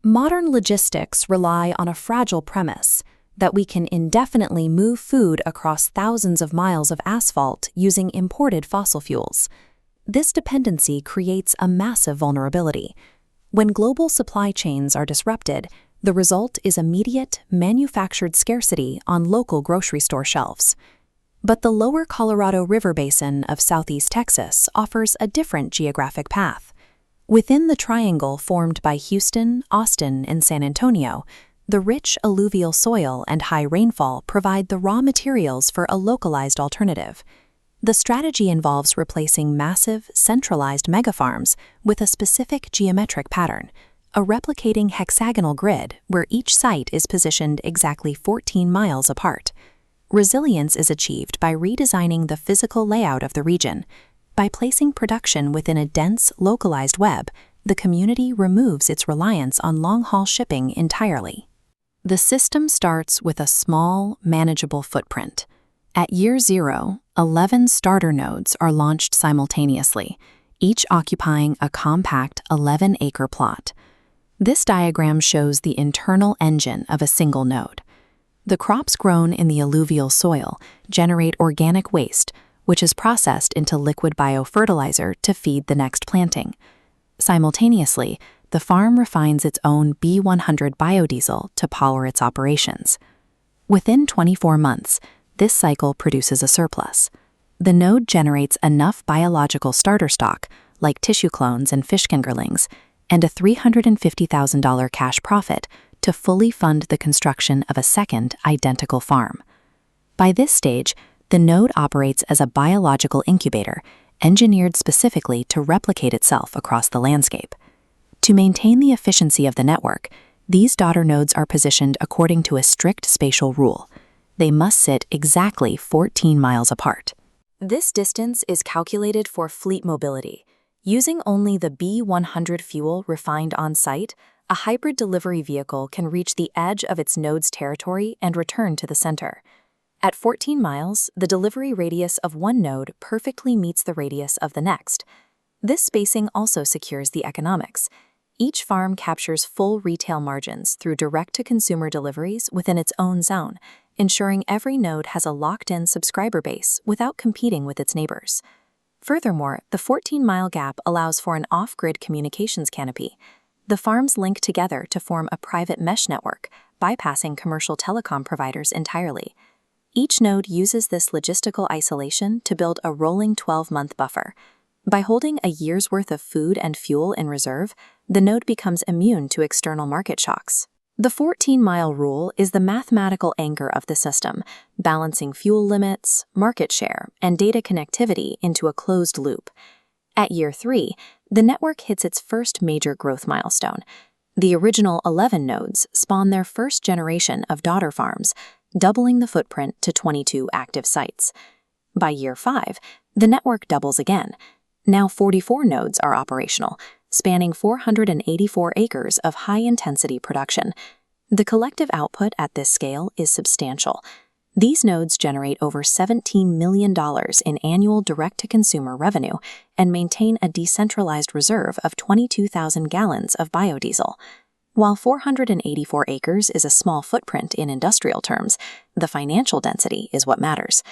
Modern logistics rely on a fragile premise that we can indefinitely move food across thousands of miles of asphalt using imported fossil fuels. This dependency creates a massive vulnerability. When global supply chains are disrupted, the result is immediate, manufactured scarcity on local grocery store shelves. But the lower Colorado River Basin of southeast Texas offers a different geographic path. Within the triangle formed by Houston, Austin, and San Antonio, the rich alluvial soil and high rainfall provide the raw materials for a localized alternative. The strategy involves replacing massive, centralized megafarms with a specific geometric pattern, a replicating hexagonal grid where each site is positioned exactly 14 miles apart. Resilience is achieved by redesigning the physical layout of the region. By placing production within a dense, localized web, the community removes its reliance on long-haul shipping entirely. The system starts with a small, manageable footprint. At year 0, 11 starter nodes are launched simultaneously, each occupying a compact 11-acre plot. This diagram shows the internal engine of a single node. The crops grown in the alluvial soil generate organic waste, which is processed into liquid biofertilizer to feed the next planting. Simultaneously, the farm refines its own B100 biodiesel to power its operations. Within 24 months, this cycle produces a surplus. The node generates enough biological starter stock, like tissue clones and fish fingerlings, and a $350,000 cash profit to fully fund the construction of a second identical farm. By this stage, the node operates as a biological incubator, engineered specifically to replicate itself across the landscape. To maintain the efficiency of the network, these daughter nodes are positioned according to a strict spatial rule. They must sit exactly 14 miles apart. This distance is calculated for fleet mobility. Using only the B100 fuel refined on-site, a hybrid delivery vehicle can reach the edge of its node's territory and return to the center. At 14 miles, the delivery radius of one node perfectly meets the radius of the next. This spacing also secures the economics. Each farm captures full retail margins through direct-to-consumer deliveries within its own zone, ensuring every node has a locked-in subscriber base without competing with its neighbors. Furthermore, the 14-mile gap allows for an off-grid communications canopy. The farms link together to form a private mesh network, bypassing commercial telecom providers entirely. Each node uses this logistical isolation to build a rolling 12-month buffer. By holding a year's worth of food and fuel in reserve, the node becomes immune to external market shocks. The 14-mile rule is the mathematical anchor of the system, balancing fuel limits, market share, and data connectivity into a closed loop. At year 3, the network hits its first major growth milestone. The original 11 nodes spawn their first generation of daughter farms, doubling the footprint to 22 active sites. By year 5, the network doubles again. Now 44 nodes are operational, spanning 484 acres of high-intensity production. The collective output at this scale is substantial. These nodes generate over $17 million in annual direct-to-consumer revenue and maintain a decentralized reserve of 22,000 gallons of biodiesel. While 484 acres is a small footprint in industrial terms, the financial density is what matters.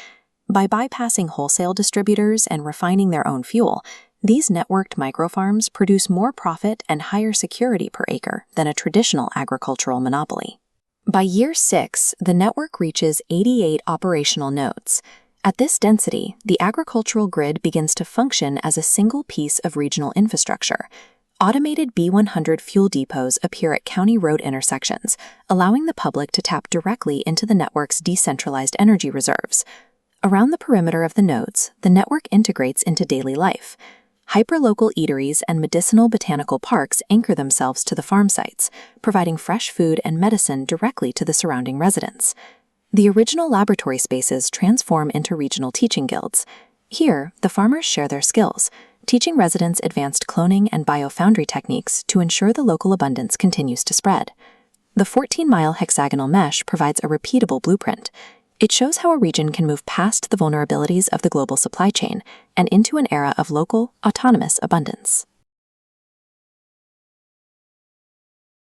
By bypassing wholesale distributors and refining their own fuel, these networked microfarms produce more profit and higher security per acre than a traditional agricultural monopoly. By year 6, the network reaches 88 operational nodes. At this density, the agricultural grid begins to function as a single piece of regional infrastructure. Automated B100 fuel depots appear at county road intersections, allowing the public to tap directly into the network's decentralized energy reserves. Around the perimeter of the nodes, the network integrates into daily life. Hyperlocal eateries and medicinal botanical parks anchor themselves to the farm sites, providing fresh food and medicine directly to the surrounding residents. The original laboratory spaces transform into regional teaching guilds. Here, the farmers share their skills, teaching residents advanced cloning and biofoundry techniques to ensure the local abundance continues to spread. The 14-mile hexagonal mesh provides a repeatable blueprint. It shows how a region can move past the vulnerabilities of the global supply chain and into an era of local, autonomous abundance.